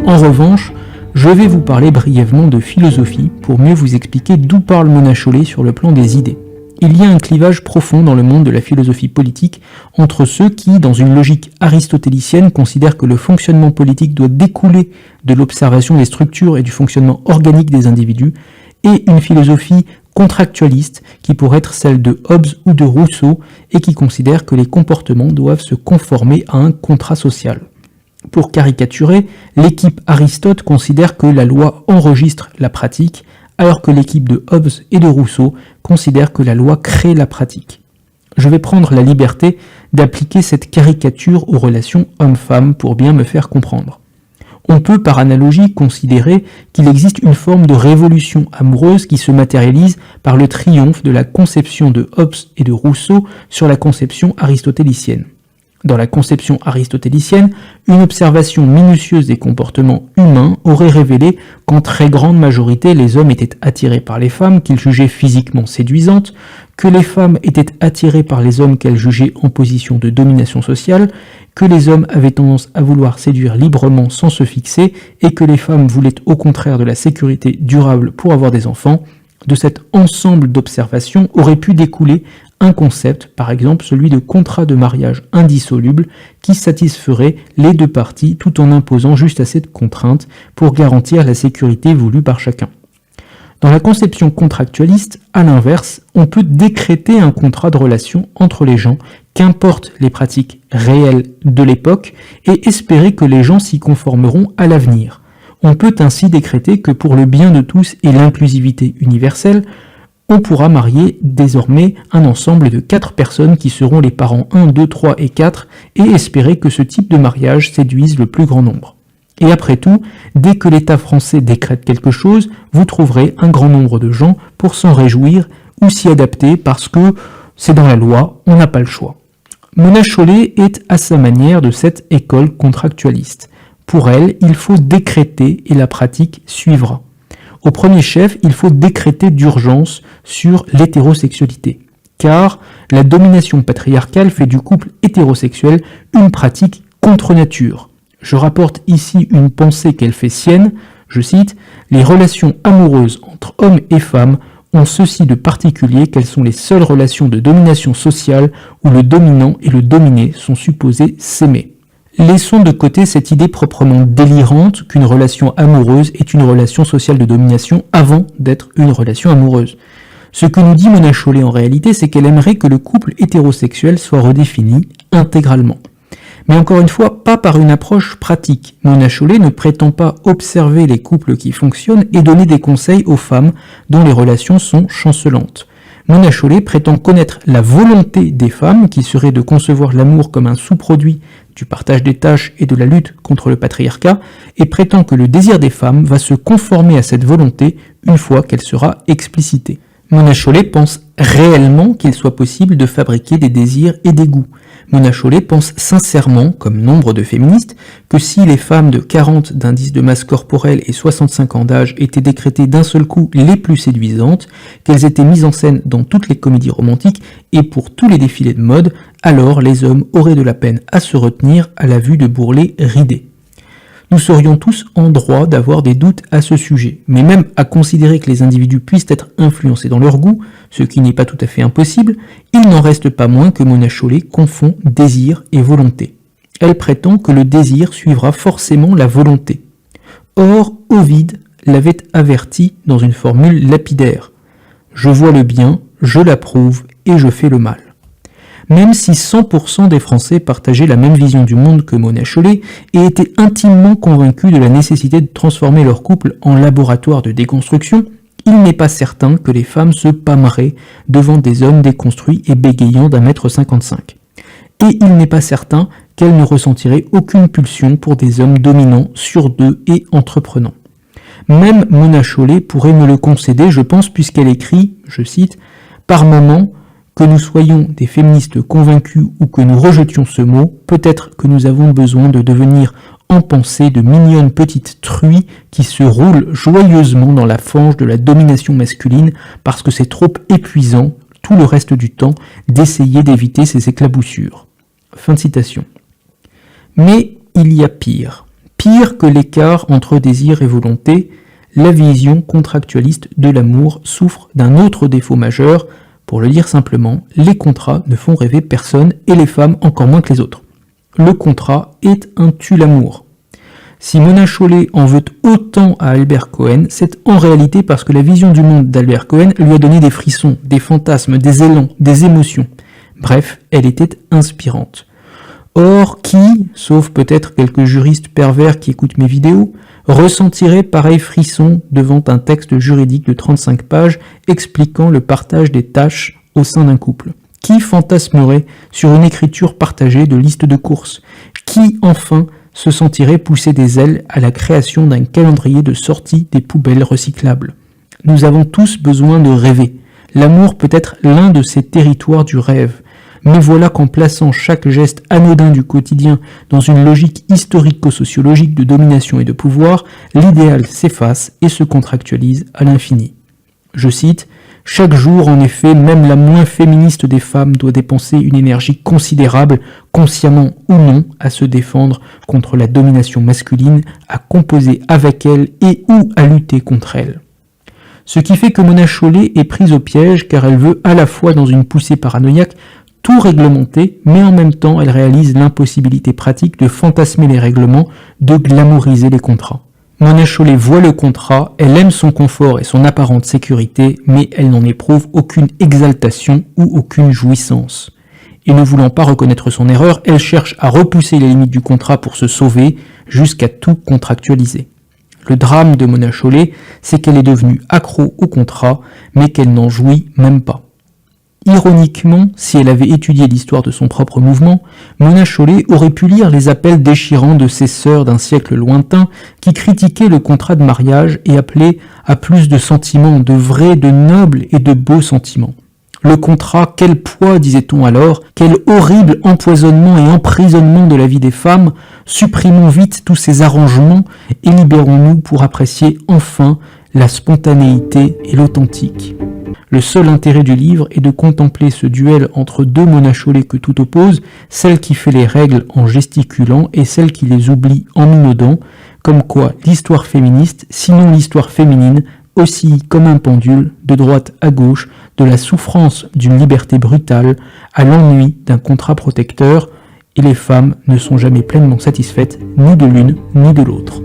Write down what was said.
En revanche, je vais vous parler brièvement de philosophie pour mieux vous expliquer d'où parle Mona Chollet sur le plan des idées. Il y a un clivage profond dans le monde de la philosophie politique entre ceux qui, dans une logique aristotélicienne, considèrent que le fonctionnement politique doit découler de l'observation des structures et du fonctionnement organique des individus, et une philosophie contractualiste qui pourrait être celle de Hobbes ou de Rousseau et qui considère que les comportements doivent se conformer à un contrat social. Pour caricaturer, l'équipe Aristote considère que la loi enregistre la pratique, alors que l'équipe de Hobbes et de Rousseau considère que la loi crée la pratique. Je vais prendre la liberté d'appliquer cette caricature aux relations hommes-femmes pour bien me faire comprendre. On peut par analogie considérer qu'il existe une forme de révolution amoureuse qui se matérialise par le triomphe de la conception de Hobbes et de Rousseau sur la conception aristotélicienne. Dans la conception aristotélicienne, une observation minutieuse des comportements humains aurait révélé qu'en très grande majorité, les hommes étaient attirés par les femmes qu'ils jugeaient physiquement séduisantes, que les femmes étaient attirées par les hommes qu'elles jugeaient en position de domination sociale, que les hommes avaient tendance à vouloir séduire librement sans se fixer, et que les femmes voulaient au contraire de la sécurité durable pour avoir des enfants. De cet ensemble d'observations aurait pu découler un concept, par exemple celui de contrat de mariage indissoluble, qui satisferait les deux parties tout en imposant juste assez de contraintes pour garantir la sécurité voulue par chacun. Dans la conception contractualiste, à l'inverse, on peut décréter un contrat de relation entre les gens, qu'importent les pratiques réelles de l'époque, et espérer que les gens s'y conformeront à l'avenir. On peut ainsi décréter que pour le bien de tous et l'inclusivité universelle, on pourra marier désormais un ensemble de 4 personnes qui seront les parents 1, 2, 3 et 4 et espérer que ce type de mariage séduise le plus grand nombre. Et après tout, dès que l'État français décrète quelque chose, vous trouverez un grand nombre de gens pour s'en réjouir ou s'y adapter parce que c'est dans la loi, on n'a pas le choix. Mona Chollet est à sa manière de cette école contractualiste. Pour elle, il faut décréter et la pratique suivra. Au premier chef, il faut décréter d'urgence sur l'hétérosexualité, car la domination patriarcale fait du couple hétérosexuel une pratique contre nature. Je rapporte ici une pensée qu'elle fait sienne, je cite, « Les relations amoureuses entre hommes et femmes ont ceci de particulier qu'elles sont les seules relations de domination sociale où le dominant et le dominé sont supposés s'aimer. » Laissons de côté cette idée proprement délirante qu'une relation amoureuse est une relation sociale de domination avant d'être une relation amoureuse. Ce que nous dit Mona Chollet en réalité, c'est qu'elle aimerait que le couple hétérosexuel soit redéfini intégralement. Mais encore une fois, pas par une approche pratique. Mona Chollet ne prétend pas observer les couples qui fonctionnent et donner des conseils aux femmes dont les relations sont chancelantes. Mona Chollet prétend connaître la volonté des femmes, qui serait de concevoir l'amour comme un sous-produit du partage des tâches et de la lutte contre le patriarcat, et prétend que le désir des femmes va se conformer à cette volonté une fois qu'elle sera explicitée. Mona Chollet pense réellement qu'il soit possible de fabriquer des désirs et des goûts. Mona Chollet pense sincèrement, comme nombre de féministes, que si les femmes de 40 d'indice de masse corporelle et 65 ans d'âge étaient décrétées d'un seul coup les plus séduisantes, qu'elles étaient mises en scène dans toutes les comédies romantiques et pour tous les défilés de mode, alors les hommes auraient de la peine à se retenir à la vue de bourrelets ridés. Nous serions tous en droit d'avoir des doutes à ce sujet, mais même à considérer que les individus puissent être influencés dans leur goût, ce qui n'est pas tout à fait impossible, il n'en reste pas moins que Mona Chollet confond désir et volonté. Elle prétend que le désir suivra forcément la volonté. Or, Ovide l'avait averti dans une formule lapidaire. « Je vois le bien, je l'approuve et je fais le mal ». Même si 100% des Français partageaient la même vision du monde que Mona Chollet et étaient intimement convaincus de la nécessité de transformer leur couple en laboratoire de déconstruction, il n'est pas certain que les femmes se pâmeraient devant des hommes déconstruits et bégayants d'1,55 m. Et il n'est pas certain qu'elles ne ressentiraient aucune pulsion pour des hommes dominants sur d'eux et entreprenants. Même Mona Chollet pourrait me le concéder, je pense, puisqu'elle écrit, je cite, « Par moments, que nous soyons des féministes convaincus ou que nous rejetions ce mot, peut-être que nous avons besoin de devenir en pensée de mignonnes petites truies qui se roulent joyeusement dans la fange de la domination masculine parce que c'est trop épuisant, tout le reste du temps, d'essayer d'éviter ces éclaboussures. » Fin de citation. Mais il y a pire. Pire que l'écart entre désir et volonté, la vision contractualiste de l'amour souffre d'un autre défaut majeur. Pour le dire simplement, les contrats ne font rêver personne et les femmes encore moins que les autres. Le contrat est un tue-l'amour. Si Mona Chollet en veut autant à Albert Cohen, c'est en réalité parce que la vision du monde d'Albert Cohen lui a donné des frissons, des fantasmes, des élans, des émotions. Bref, elle était inspirante. Or, qui, sauf peut-être quelques juristes pervers qui écoutent mes vidéos, ressentirait pareil frisson devant un texte juridique de 35 pages expliquant le partage des tâches au sein d'un couple? Qui fantasmerait sur une écriture partagée de listes de courses? Qui, enfin, se sentirait pousser des ailes à la création d'un calendrier de sortie des poubelles recyclables? Nous avons tous besoin de rêver. L'amour peut être l'un de ces territoires du rêve. Mais voilà qu'en plaçant chaque geste anodin du quotidien dans une logique historico-sociologique de domination et de pouvoir, l'idéal s'efface et se contractualise à l'infini. Je cite, « Chaque jour, en effet, même la moins féministe des femmes doit dépenser une énergie considérable, consciemment ou non, à se défendre contre la domination masculine, à composer avec elle et ou à lutter contre elle. » Ce qui fait que Mona Chollet est prise au piège car elle veut à la fois dans une poussée paranoïaque tout réglementé, mais en même temps elle réalise l'impossibilité pratique de fantasmer les règlements, de glamouriser les contrats. Mona Chollet voit le contrat, elle aime son confort et son apparente sécurité, mais elle n'en éprouve aucune exaltation ou aucune jouissance. Et ne voulant pas reconnaître son erreur, elle cherche à repousser les limites du contrat pour se sauver, jusqu'à tout contractualiser. Le drame de Mona Chollet, c'est qu'elle est devenue accro au contrat, mais qu'elle n'en jouit même pas. Ironiquement, si elle avait étudié l'histoire de son propre mouvement, Mona Chollet aurait pu lire les appels déchirants de ses sœurs d'un siècle lointain qui critiquaient le contrat de mariage et appelaient à plus de sentiments, de vrais, de nobles et de beaux sentiments. Le contrat, quel poids, disait-on alors, quel horrible empoisonnement et emprisonnement de la vie des femmes, supprimons vite tous ces arrangements et libérons-nous pour apprécier enfin la spontanéité et l'authentique. Le seul intérêt du livre est de contempler ce duel entre deux Mona Chollet que tout oppose, celle qui fait les règles en gesticulant et celle qui les oublie en minaudant, comme quoi l'histoire féministe, sinon l'histoire féminine, oscille comme un pendule, de droite à gauche, de la souffrance d'une liberté brutale à l'ennui d'un contrat protecteur, et les femmes ne sont jamais pleinement satisfaites ni de l'une ni de l'autre.